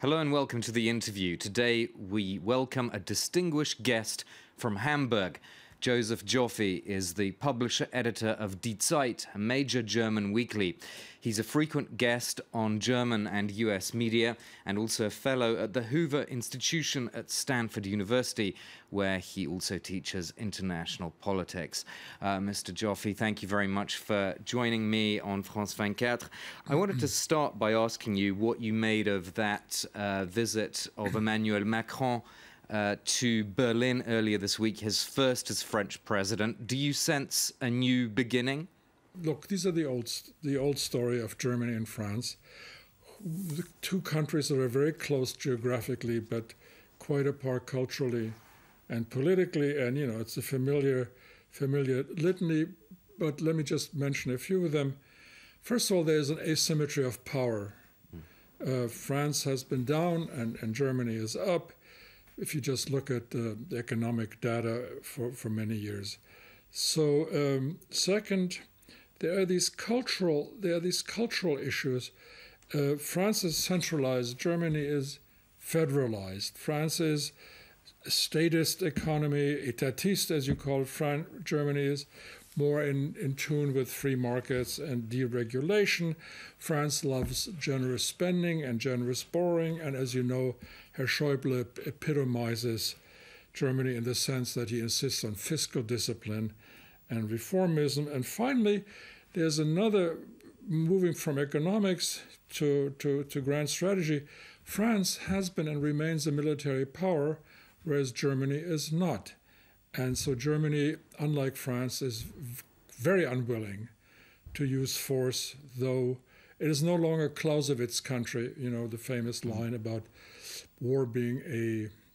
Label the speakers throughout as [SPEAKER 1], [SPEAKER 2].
[SPEAKER 1] Hello and welcome to the interview. Today we welcome a distinguished guest from Hamburg. Joseph Joffe is the publisher-editor of Die Zeit, a major German weekly. He's a frequent guest on German and US media and also a fellow at the Hoover Institution at Stanford University, where he also teaches international politics. Mr. Joffe, thank you very much for joining me on France 24. I wanted to start by asking you what you made of that visit of Emmanuel Macron to Berlin earlier this week, his first as French president. Do you sense a new beginning?
[SPEAKER 2] Look, these are the old story of Germany and France. The two countries that are very close geographically, but quite apart culturally and politically. And it's a familiar litany. But let me just mention a few of them. First of all, there's an asymmetry of power. France has been down, and Germany is up. If you just look at the economic data for many years. So second, there are these cultural issues. France is centralized. Germany is federalized. France is a statist economy, étatiste, as you call it. Germany is more in tune with free markets and deregulation. France loves generous spending and generous borrowing. And as you know, Herr Schäuble epitomizes Germany in the sense that he insists on fiscal discipline and reformism. And finally, there's another, moving from economics to grand strategy. France has been and remains a military power, whereas Germany is not. And so Germany, unlike France, is very unwilling to use force, though it is no longer Clausewitz's country, the famous line about war being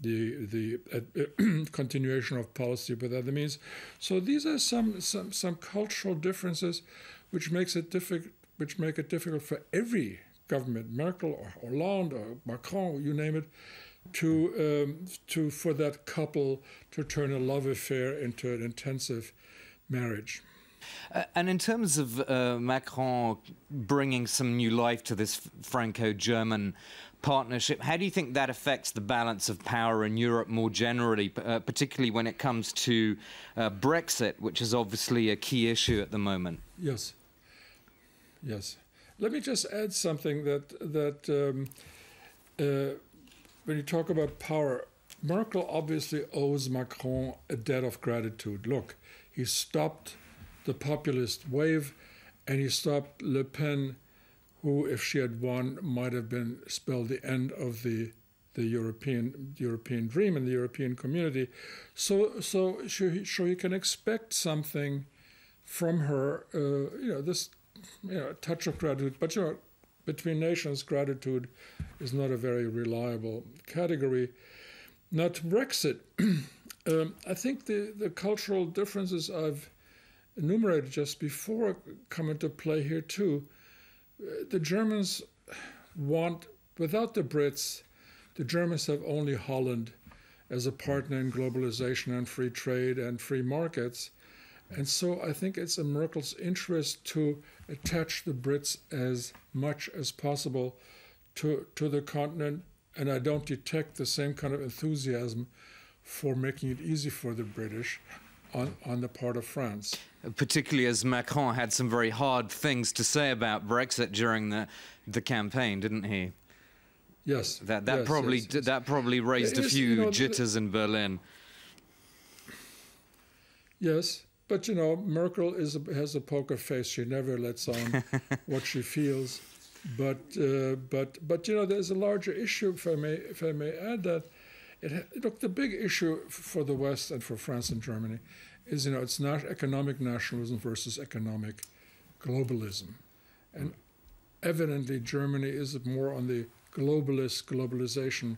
[SPEAKER 2] the continuation of policy with other means. So these are some cultural differences which make it difficult for every government, Merkel or Hollande or Macron, you name it, for that couple to turn a love affair into an intensive marriage.
[SPEAKER 1] And in terms of Macron bringing some new life to this Franco-German partnership, how do you think that affects the balance of power in Europe more generally, particularly when it comes to Brexit, which is obviously a key issue at the moment?
[SPEAKER 2] Yes. Let me just add something that when you talk about power, Merkel obviously owes Macron a debt of gratitude. Look, he stopped the populist wave, and he stopped Le Pen, who, if she had won, might have been spelled the end of the European dream and the European community. So sure you can expect something from her. This touch of gratitude, but between nations, gratitude is not a very reliable category. Now to Brexit, I think the cultural differences I've enumerated just before come into play here too. The Germans want, without the Brits, the Germans have only Holland as a partner in globalization and free trade and free markets. And so I think it's in Merkel's interest to attach the Brits as much as possible to the continent, and I don't detect the same kind of enthusiasm for making it easy for the British on the part of France.
[SPEAKER 1] Particularly as Macron had some very hard things to say about Brexit during the campaign, didn't he?
[SPEAKER 2] Yes.
[SPEAKER 1] That probably raised a few jitters in Berlin.
[SPEAKER 2] Yes. But, Merkel has a poker face. She never lets on what she feels. But there's a larger issue, if I may add that. Look, the big issue for the West and for France and Germany is, it's not economic nationalism versus economic globalism. And evidently, Germany is more on the globalization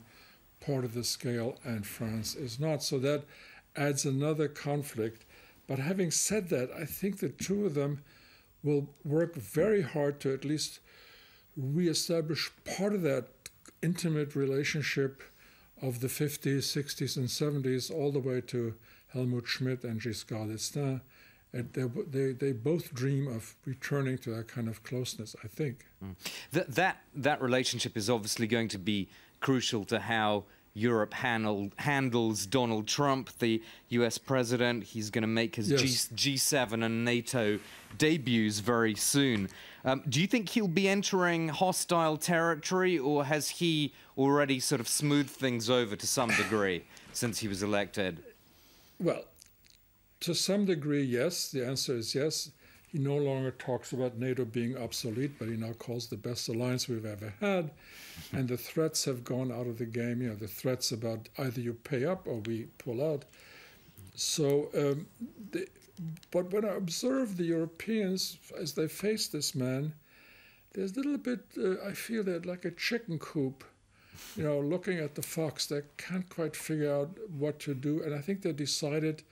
[SPEAKER 2] part of the scale, and France is not. So that adds another conflict. But having said that, I think the two of them will work very hard to at least reestablish part of that intimate relationship of the 50s, 60s, and 70s, all the way to Helmut Schmidt and Giscard d'Estaing. And they both dream of returning to that kind of closeness, I think.
[SPEAKER 1] That relationship is obviously going to be crucial to how Europe handles Donald Trump, the US president. He's going to make his G7 and NATO debuts very soon. Do you think he'll be entering hostile territory, or has he already sort of smoothed things over to some degree since he was elected?
[SPEAKER 2] Well, to some degree, yes. The answer is yes. He no longer talks about NATO being obsolete, but he now calls the best alliance we've ever had. And the threats have gone out of the game. You know, the threats about either you pay up or we pull out. So, but when I observe the Europeans as they face this man, there's a little bit, I feel they're like a chicken coop, you know, looking at the fox. They can't quite figure out what to do. And I think they decided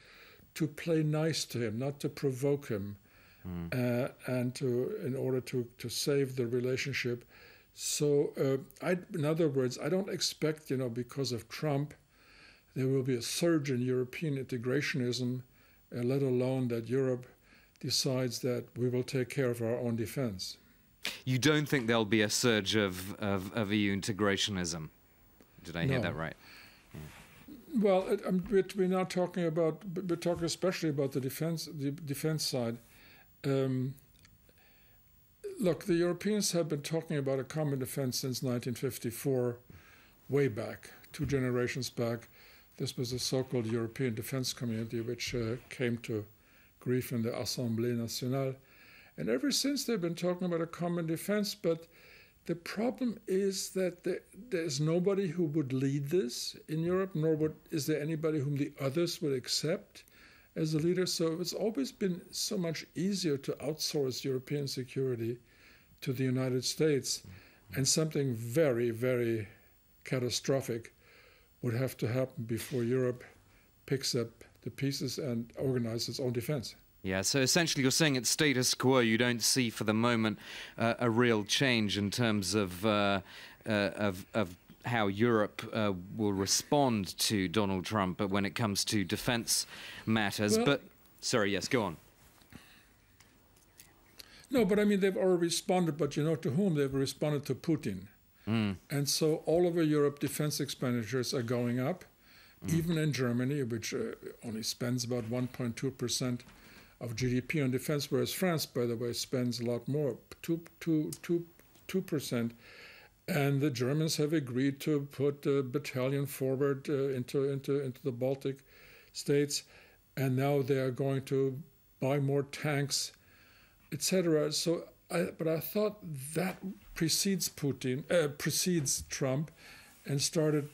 [SPEAKER 2] to play nice to him, not to provoke him. And in order to save the relationship. So in other words, I don't expect, you know, because of Trump, there will be a surge in European integrationism, let alone that Europe decides that we will take care of our own defense.
[SPEAKER 1] You don't think there'll be a surge of EU integrationism? Did I hear that right? Yeah.
[SPEAKER 2] Well, we're not talking about, we're talking especially about the defense side. Look, the Europeans have been talking about a common defense since 1954, way back, 2 generations back. This was the so-called European Defense Community, which came to grief in the Assemblée Nationale. And ever since they've been talking about a common defense, but the problem is that there's nobody who would lead this in Europe, nor is there anybody whom the others would accept as a leader. So it's always been so much easier to outsource European security to the United States. And something very, very catastrophic would have to happen before Europe picks up the pieces and organizes its own defense.
[SPEAKER 1] Yeah, so essentially you're saying it's status quo. You don't see for the moment a real change in terms of how Europe will respond to Donald Trump, but when it comes to defense matters.
[SPEAKER 2] Well,
[SPEAKER 1] but, sorry, yes, go on.
[SPEAKER 2] No, but I mean, they've already responded, but you know to whom? They've responded to Putin. And so all over Europe, defense expenditures are going up, even in Germany, which only spends about 1.2% of GDP on defense, whereas France, by the way, spends a lot more, 2%. And the Germans have agreed to put a battalion forward into the Baltic states, and now they are going to buy more tanks, etc. So, but I thought that precedes Trump, and started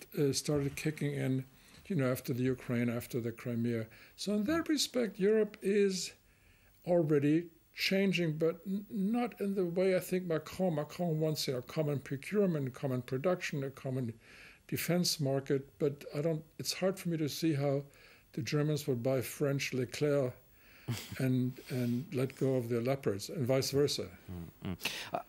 [SPEAKER 2] kicking in, you know, after the Ukraine, after the Crimea. So in that respect, Europe is already changing, but not in the way I think Macron. Macron wants a common procurement, common production, a common defense market. But it's hard for me to see how the Germans would buy French Leclerc and let go of their Leopards, and vice versa.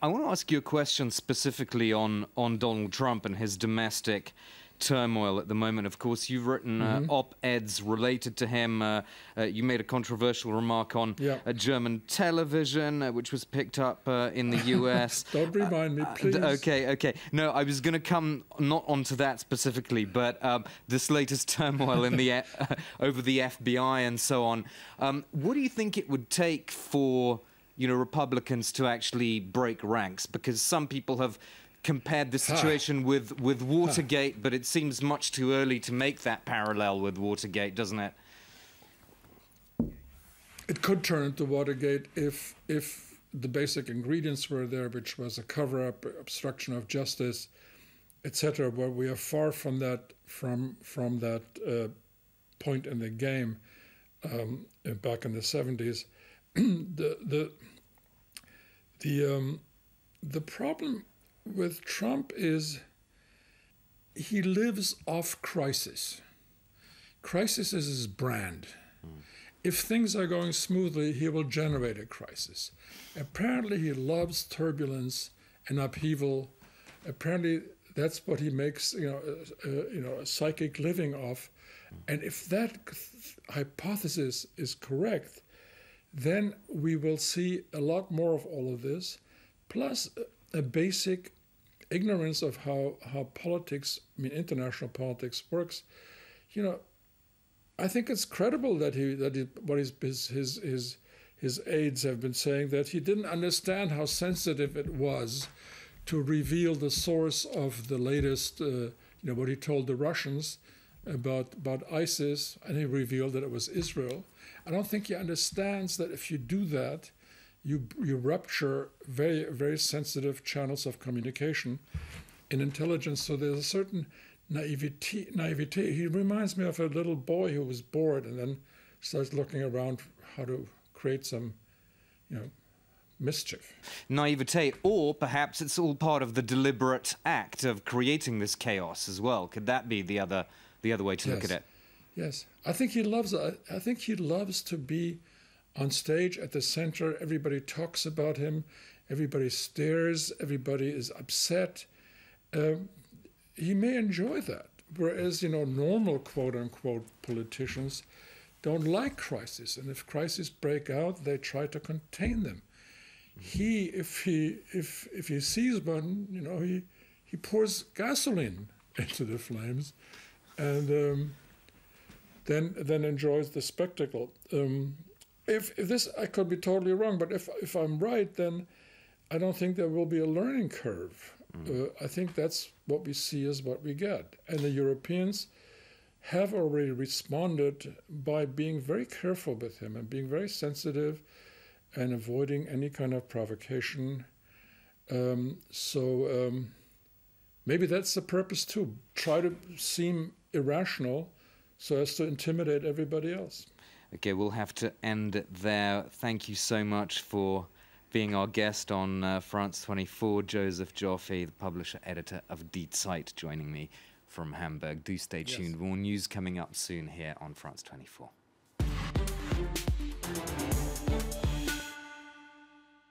[SPEAKER 1] I want to ask you a question specifically on Donald Trump and his domestic turmoil at the moment. Of course, you've written op-eds related to him. You made a controversial remark on German television, which was picked up in the US.
[SPEAKER 2] Don't remind me, please.
[SPEAKER 1] Okay. No, I was going to come not onto that specifically, but this latest turmoil in the over the FBI and so on. What do you think it would take for, you know, Republicans to actually break ranks? Because some people have compared the situation with Watergate, but it seems much too early to make that parallel with Watergate, doesn't it?
[SPEAKER 2] It could turn into Watergate if the basic ingredients were there, which was a cover-up, obstruction of justice, etc. But we are far from that point in the game back in the 70s. The problem with Trump is he lives off crisis. Crisis is his brand. If things are going smoothly, he will generate a crisis. Apparently, he loves turbulence and upheaval. Apparently, that's what he makes, a psychic living off. And if that hypothesis is correct, then we will see a lot more of all of this, plus a basic ignorance of how politics, I mean international politics works, you know, I think it's credible that what his aides have been saying, that he didn't understand how sensitive it was to reveal the source of the latest, you know, what he told the Russians about ISIS, and he revealed that it was Israel. I don't think he understands that if you do that, you rupture very, very sensitive channels of communication in intelligence. So there's a certain naivety. He reminds me of a little boy who was bored and then starts looking around how to create some, you know, mischief.
[SPEAKER 1] Naivete, or perhaps it's all part of the deliberate act of creating this chaos as well. Could that be the other way to look at it?
[SPEAKER 2] Yes, I think he loves to be on stage at the center. Everybody talks about him. Everybody stares. Everybody is upset. He may enjoy that. Whereas, you know, normal quote-unquote politicians don't like crises. And if crises break out, they try to contain them. If he sees one, you know, he pours gasoline into the flames and then enjoys the spectacle. If this, I could be totally wrong, but if I'm right, then I don't think there will be a learning curve. I think that's what we see is what we get. And the Europeans have already responded by being very careful with him and being very sensitive and avoiding any kind of provocation. Maybe that's the purpose too. Try to seem irrational so as to intimidate everybody else.
[SPEAKER 1] Okay, we'll have to end it there. Thank you so much for being our guest on France 24. Joseph Joffe, the publisher, editor of Die Zeit, joining me from Hamburg. Do stay tuned. More news coming up soon here on France 24.